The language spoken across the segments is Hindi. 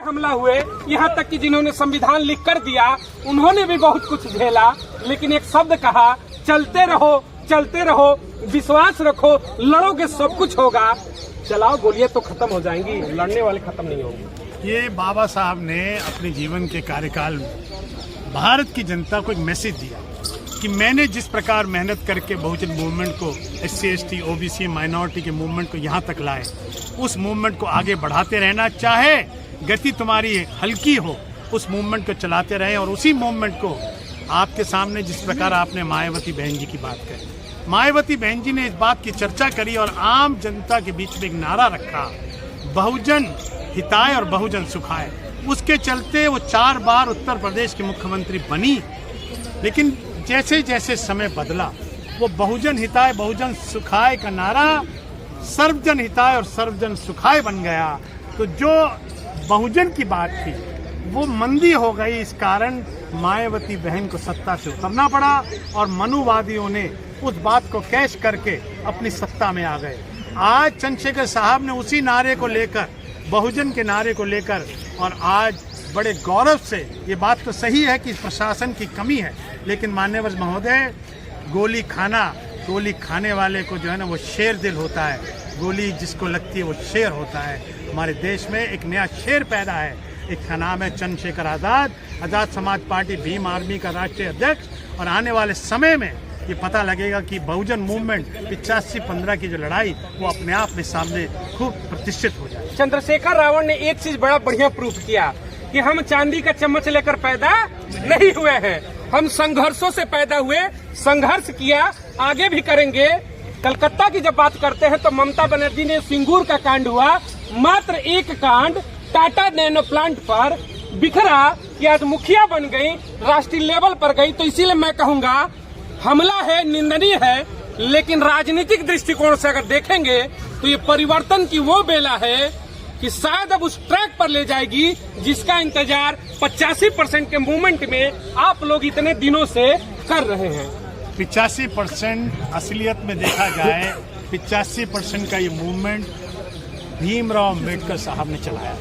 हमला हुए, यहाँ तक कि जिन्होंने संविधान लिख कर दिया उन्होंने भी बहुत कुछ झेला, लेकिन एक शब्द कहा, चलते रहो, विश्वास रखो, लड़ोगे सब कुछ होगा। चलाओ गोलियां तो खत्म हो जाएंगी, लड़ने वाले खत्म नहीं होंगे। ये बाबा साहब ने अपने जीवन के कार्यकाल में भारत की जनता को एक मैसेज दिया कि मैंने जिस प्रकार मेहनत करके बहुजन मूवमेंट को, SC ST OBC माइनॉरिटी के मूवमेंट को यहाँ तक लाए, उस मूवमेंट को आगे बढ़ाते रहना, चाहे गति तुम्हारी हल्की हो, उस मूवमेंट को चलाते रहे। और उसी मूवमेंट को आपके सामने जिस प्रकार आपने मायावती बहन जी की बात करी, मायावती बहन जी ने इस बात की चर्चा करी और आम जनता के बीच में एक नारा रखा, बहुजन हिताय और बहुजन सुखाय। उसके चलते वो 4 बार उत्तर प्रदेश की मुख्यमंत्री बनी। लेकिन जैसे जैसे समय बदला, वो बहुजन हिताय बहुजन सुखाय का नारा सर्वजन हिताय और सर्वजन सुखाय बन गया। तो जो बहुजन की बात थी वो मंदी हो गई। इस कारण मायावती बहन को सत्ता से उतरना पड़ा और मनुवादियों ने उस बात को कैश करके अपनी सत्ता में आ गए। आज चंद्रशेखर साहब ने उसी नारे को लेकर, बहुजन के नारे को लेकर, और आज बड़े गौरव से, ये बात तो सही है कि प्रशासन की कमी है, लेकिन माननीय महोदय, गोली खाने वाले को जो है ना वो शेर दिल होता है, गोली जिसको लगती है वो शेर होता है। हमारे देश में एक नया शेर पैदा है, एक का नाम है चंद्रशेखर आजाद समाज पार्टी भीम आर्मी का राष्ट्रीय अध्यक्ष। और आने वाले समय में ये पता लगेगा कि बहुजन मूवमेंट 85-15 की जो लड़ाई वो अपने आप में सामने खूब प्रतिष्ठित हो जाए। चंद्रशेखर रावण ने एक चीज बड़ा बढ़िया प्रूफ किया कि हम चांदी का चम्मच लेकर पैदा नहीं हुए हैं, हम संघर्षों से पैदा हुए, संघर्ष किया, आगे भी करेंगे। कलकत्ता की जब बात करते हैं तो ममता बनर्जी ने सिंगूर का कांड हुआ, मात्र एक कांड टाटा नैनो प्लांट पर बिखरा कि आज मुखिया बन गई, राष्ट्रीय लेवल पर गई। तो इसीलिए मैं कहूंगा हमला है, निंदनीय है, लेकिन राजनीतिक दृष्टिकोण से अगर देखेंगे तो ये परिवर्तन की वो बेला है कि शायद अब उस ट्रैक पर ले जाएगी जिसका इंतजार 85% के मूवमेंट में आप लोग इतने दिनों से कर रहे हैं। 85% असलियत में देखा जाए, 85% का ये मूवमेंट भीमराव अम्बेडकर साहब ने चलाया।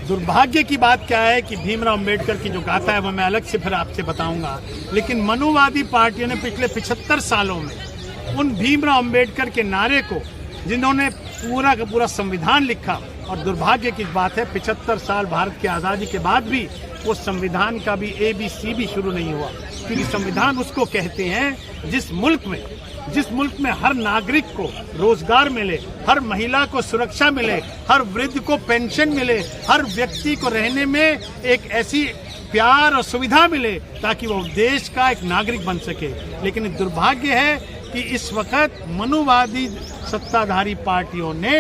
दुर्भाग्य की बात क्या है कि भीमराव अम्बेडकर की जो गाथा है वो मैं अलग से फिर आपसे बताऊंगा, लेकिन मनुवादी पार्टियों ने पिछले 75 सालों में उन भीमराव अम्बेडकर के नारे को, जिन्होंने पूरा का पूरा संविधान लिखा, और दुर्भाग्य की बात है 75 साल भारत की आज़ादी के बाद भी उस संविधान का भी ABC भी शुरू नहीं हुआ। क्योंकि संविधान उसको कहते हैं जिस मुल्क में हर नागरिक को रोजगार मिले, हर महिला को सुरक्षा मिले, हर वृद्ध को पेंशन मिले, हर व्यक्ति को रहने में एक ऐसी प्यार और सुविधा मिले ताकि वो देश का एक नागरिक बन सके। लेकिन दुर्भाग्य है कि इस वक्त मनुवादी सत्ताधारी पार्टियों ने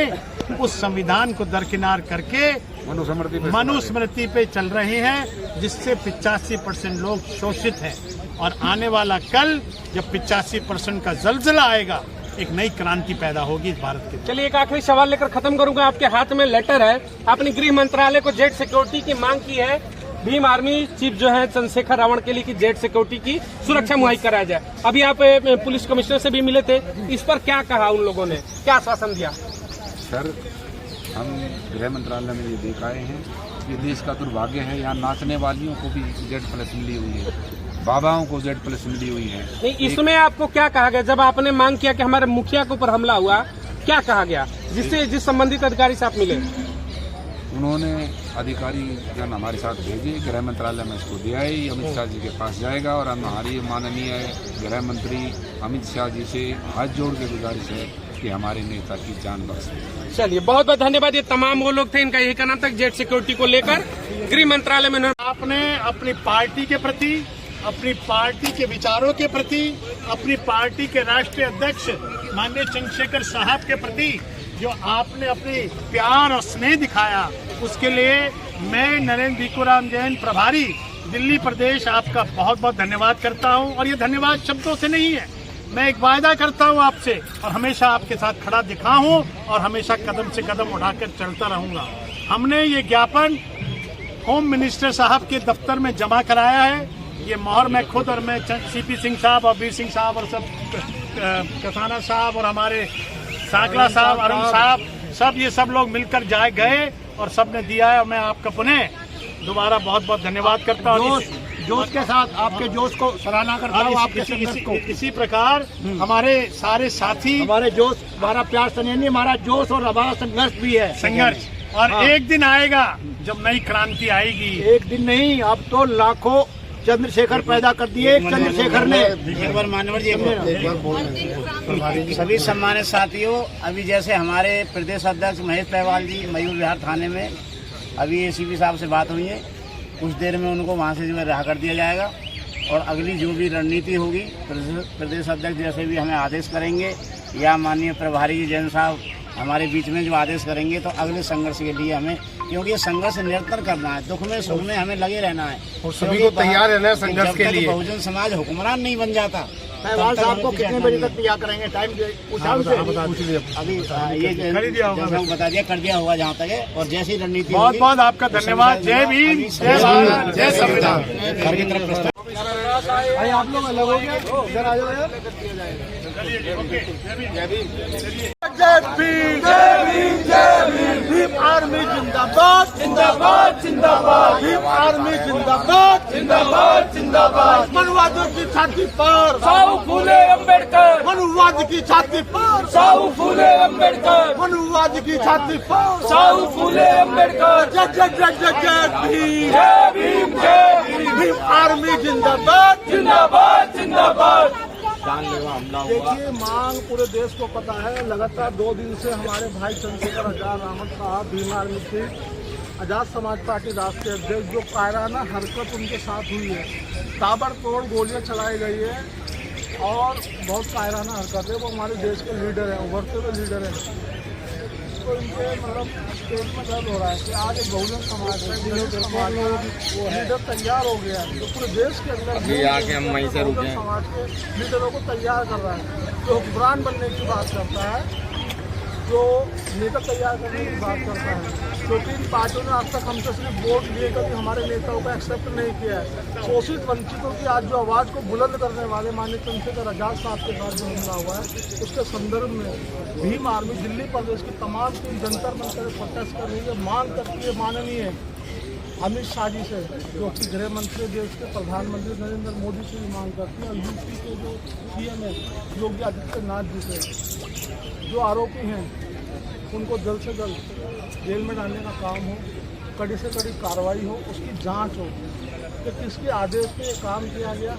उस संविधान को दरकिनार करके मनुस्मृति पे चल रहे हैं, जिससे 85% लोग शोषित हैं। और आने वाला कल जब 85% का जलजला आएगा, एक नई क्रांति पैदा होगी इस भारत के। चलिए एक आखिरी सवाल लेकर खत्म करूंगा। आपके हाथ में लेटर है, आपने गृह मंत्रालय को जेट सिक्योरिटी की मांग की है, भीम आर्मी चीफ जो है चंद्रशेखर रावण के लिए कि जेट सिक्योरिटी की सुरक्षा मुहैया कराया जाए। अभी आप पुलिस कमिश्नर से भी मिले थे, इस पर क्या कहा उन लोगों ने, क्या आश्वासन दिया? सर, हम गृह मंत्रालय में ये देख आए हैं, ये देश का दुर्भाग्य है, यहाँ नाचने वालियों को भी Z+ मिली हुई है, बाबाओं को Z+ मिली हुई है। नहीं, इसमें आपको क्या कहा गया जब आपने मांग किया कि हमारे मुखिया के ऊपर हमला हुआ, क्या कहा गया जिस संबंधित अधिकारी से आप मिले? उन्होंने अधिकारी जन हमारे साथ भेजे, गृह मंत्रालय में इसको दिया है, अमित शाह जी के पास जाएगा और हमारी माननीय गृह मंत्री अमित शाह जी से हाथ जोड़ के गुजारिश है कि हमारे नेता की जान बख्श दें। चलिए बहुत बहुत धन्यवाद। ये तमाम वो लोग थे, इनका यही कहना था जेट सिक्योरिटी को लेकर गृह मंत्रालय में आपने अपनी पार्टी के प्रति, अपनी पार्टी के विचारों के प्रति, अपनी पार्टी के राष्ट्रीय अध्यक्ष माननीय चंद्रशेखर साहब के प्रति जो आपने अपनी प्यार और स्नेह दिखाया, उसके लिए मैं नरेंद्र भिखुराम जैन प्रभारी दिल्ली प्रदेश आपका बहुत बहुत धन्यवाद करता हूं। और ये धन्यवाद शब्दों से नहीं है, मैं एक वायदा करता हूं आपसे और हमेशा आपके साथ खड़ा दिखा हूं और हमेशा कदम से कदम उठाकर चलता रहूंगा। हमने ये ज्ञापन होम मिनिस्टर साहब के दफ्तर में जमा कराया है। ये मोहर मैं खुद और मैं CP सिंह साहब और वीर सिंह साहब और सब कसाना साहब और हमारे साकला साहब, अरुण साहब, सब ये सब लोग मिलकर गए और सबने दिया है। और मैं आपका पुनः दोबारा बहुत बहुत धन्यवाद करता हूँ। जोश के साथ आपके जोश को सराहना करता हूँ, आपके संघर्ष को। इसी प्रकार हमारे सारे साथी, हमारे जोश, हमारा प्यार नहीं, हमारा जोश और हमारा संघर्ष भी है। संघर्ष और हाँ। एक दिन आएगा जब नई क्रांति आएगी। एक दिन नहीं, अब तो लाखों चंद्रशेखर पैदा कर दिए एक चंद्रशेखर ने। एक बार मानवर जी सभी सम्मानित साथियों, अभी जैसे हमारे प्रदेश अध्यक्ष महेश पहलवान जी मयूर विहार थाने में अभी एसीपी साहब से बात हुई है, कुछ देर में उनको वहाँ से जो है रिहा कर दिया जाएगा और अगली जो भी रणनीति होगी प्रदेश अध्यक्ष जैसे भी हमें आदेश करेंगे या माननीय प्रभारी जी जैन साहब हमारे बीच में जो आदेश करेंगे, तो अगले संघर्ष के लिए हमें, क्योंकि ये संघर्ष निरंतर करना है, दुख में सुख में हमें लगे रहना है और सभी को तैयार रहना है संघर्ष के लिए। बहुजन समाज हुक्मरान नहीं बन जाता। पहलवान साहब को कितने बजे तक तैयार करेंगे? टाइम अभी ये बता दिया, कर दिया होगा जहाँ तक है। और जैसी रणनीति बहुत बहुत आपका धन्यवाद। जय भीम, जय भारत, जय संविधान। घर की तरफ प्रस्ताव आप लोग अलग हो गया, इधर आ जाओ यार। जय भीम, जय भीम, जय भीम। भीम आर्मी जिंदाबाद, जिंदाबाद, जिंदाबाद। भीम आर्मी जिंदाबाद, जिंदाबाद, जिंदाबाद। मनुवादियों की छाती पर साहू फूले अम्बेडकर, मनुवाद की छाती पर साहू फूले अम्बेडकर, मनुवाद की छाती पर साहू फूले अम्बेडकर। जय जय जय जय जय भीम, जय भीम, जय भीम। भीम आर्मी जिंदाबाद, जिंदाबाद, जिंदाबाद। देखिए, मांग पूरे देश को पता है। लगातार 2 दिन से हमारे भाई चंद्रशेखर आजाद अहमद साहब भीम आर्मी से आजाद समाज पार्टी राष्ट्रीय अध्यक्ष, जो कायराना हरकत उनके साथ हुई है, ताबड़तोड़ गोलियां चलाई गई है और बहुत कायराना हरकत है। वो हमारे देश के लीडर हैं, उभरते हुए लीडर हैं। तो इनके मतलब पेट में दर्द हो रहा है कि आज एक बहुजन समाज है, वो लीडर तैयार हो गया है, जो पूरे देश के अंदर बहुजन समाज के लीडरों को तैयार कर रहा है, जो हुक्मरान बनने की बात करता है, जो नेता तैयार करने की बात करता है। क्योंकि इन पार्टियों ने आज तक हमसे सिर्फ वोट लिए, कभी हमारे नेताओं को एक्सेप्ट नहीं किया है। शोषित वंचितों की आज जो आवाज़ को बुलंद करने वाले माननीय चंद्रशेखर आजाद साहब के साथ जो हमला हुआ है, उसके संदर्भ में भीम आर्मी दिल्ली प्रदेश की तमाम टीम जंतर मंतर प्रोटेस्ट कर रही है, मांग करती है माननीय अमित शाह जी से, जो कि गृह मंत्री देश के प्रधानमंत्री नरेंद्र मोदी से भी मांग करती है, और यूपी के जो सीएम है योगी आदित्यनाथ जी से, जो आरोपी हैं उनको जल्द से जल्द जेल में डालने का काम हो, कड़ी से कड़ी कार्रवाई हो, उसकी जांच हो कि किसके आदेश पे ये काम किया गया।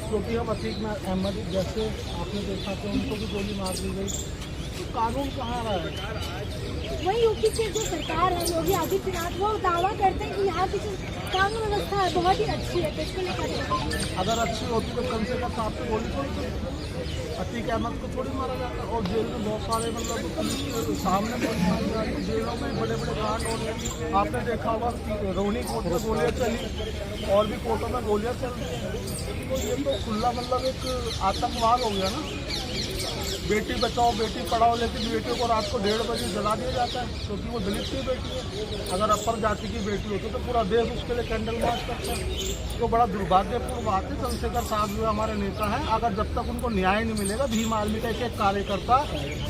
क्योंकि हम अतीक अहमद जैसे आपने देखा कि उनको भी गोली मार दी गई, तो कानून कहाँ रहा है? वही यूपी की जो सरकार है, योगी आदित्यनाथ, वो दावा करते हैं कि यहाँ की जो कानून व्यवस्था है बहुत ही अच्छी है, तो इसको लेकर अगर अच्छी होती तो कम से कम साहब को गोली थोड़ी अतीक अहमद को थोड़ी मारा जाता। और जेल में बहुत सारे मतलब पुलिस के सामने गोली मारी जाती, जेलों में बड़े बड़े कांड हो रहे। आपने देखा होगा रोहिणी कोर्ट में गोलियाँ चली और भी कोर्टों में गोलियाँ चल रही हैं। तो ये तो खुला मतलब एक आतंकवाद हो गया ना। बेटी बचाओ बेटी पढ़ाओ, लेकिन बेटियों को रात को 1:30 बजे जला दिया जाता है क्योंकि वो दलित की बेटी है। अगर अपर जाति की बेटी होती तो पूरा देश उसके लिए कैंडल मार्च करता है। तो बड़ा दुर्भाग्यपूर्ण बात है। चंद्रशेखर साहब जो हमारे नेता हैं, अगर जब तक उनको न्याय नहीं मिलेगा, भीम आर्मी का एक कार्यकर्ता,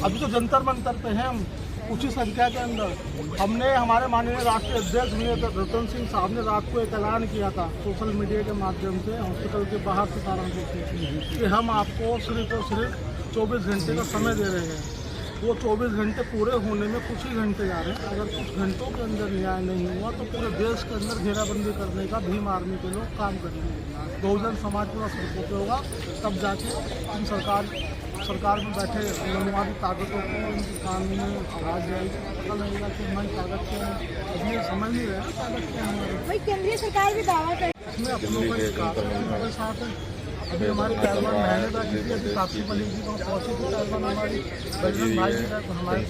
अभी तो जंतर मंतर पे हैं हम ऊंची संख्या के अंदर, हमने हमारे माननीय राष्ट्रीय अध्यक्ष रतन सिंह साहब ने रात को एक ऐलान किया था सोशल मीडिया के माध्यम से हॉस्पिटल के बाहर से सहारनपुर से, कि हम आपको सिर्फ और सिर्फ 24 घंटे का समय दे रहे हैं। वो 24 घंटे पूरे होने में कुछ ही घंटे जा रहे हैं। अगर कुछ घंटों के अंदर न्याय नहीं हुआ तो पूरे देश के अंदर घेराबंदी करने का भीम आर्मी के लोग काम करेंगे। बहुजन समाज पूरा सड़कों पे होगा, तब जाके हम सरकार में बैठे मनमानी ताकतों को उनकी कान में आवाज़ जाएगी, पता लगेगा कि हमारी ताकत क्या है। अभी ये समझ नहीं रहे ताकत क्या है हमारी। वही केंद्रीय सरकार भी दावा कर इसमें अपनों का एक हमारे साथ है। अभी हमारे पहलवान मेहनत आ चुकी है, ताप्ती मलिक जी को पहुँची थी पहलवान हमारी बजरंग भाई जी का, तो हमारे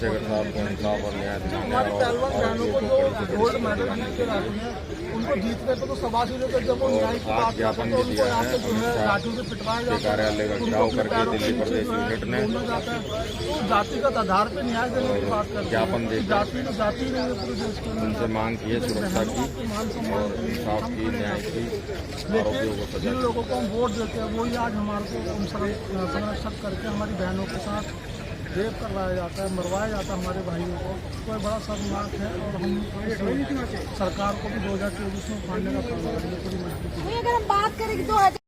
पहलवान बहनों को जो गोल्ड मेडल जीत के लाते हैं, उनको जीतने को तो शाबाशी देते, जब वो न्याय की बात करते हैं तो उनको यहाँ से जो है लाठी से पिटवाया जाता है, उनको अपने पैरों के नीचे जो है बोलना जाता है। तो जातिगत आधार पर न्याय देने की बात करते हैं। जाति तो जाति नहीं है पूरे देश के अंदर। मांग की है सुरक्षा की और इंसाफ की, न्याय की। लेकिन जिन लोगों को हम वोट देते हैं वही आज हमारे को संरक्षक करके हमारी बहनों के साथ रेप करवाया जाता है, मरवाया जाता है हमारे भाइयों को, तो बड़ा शर्मनाक है। और हम सरकार को भी 2024 में उठाने का काम करेंगे पूरी मजबूती। अगर हम बात करें कि 2000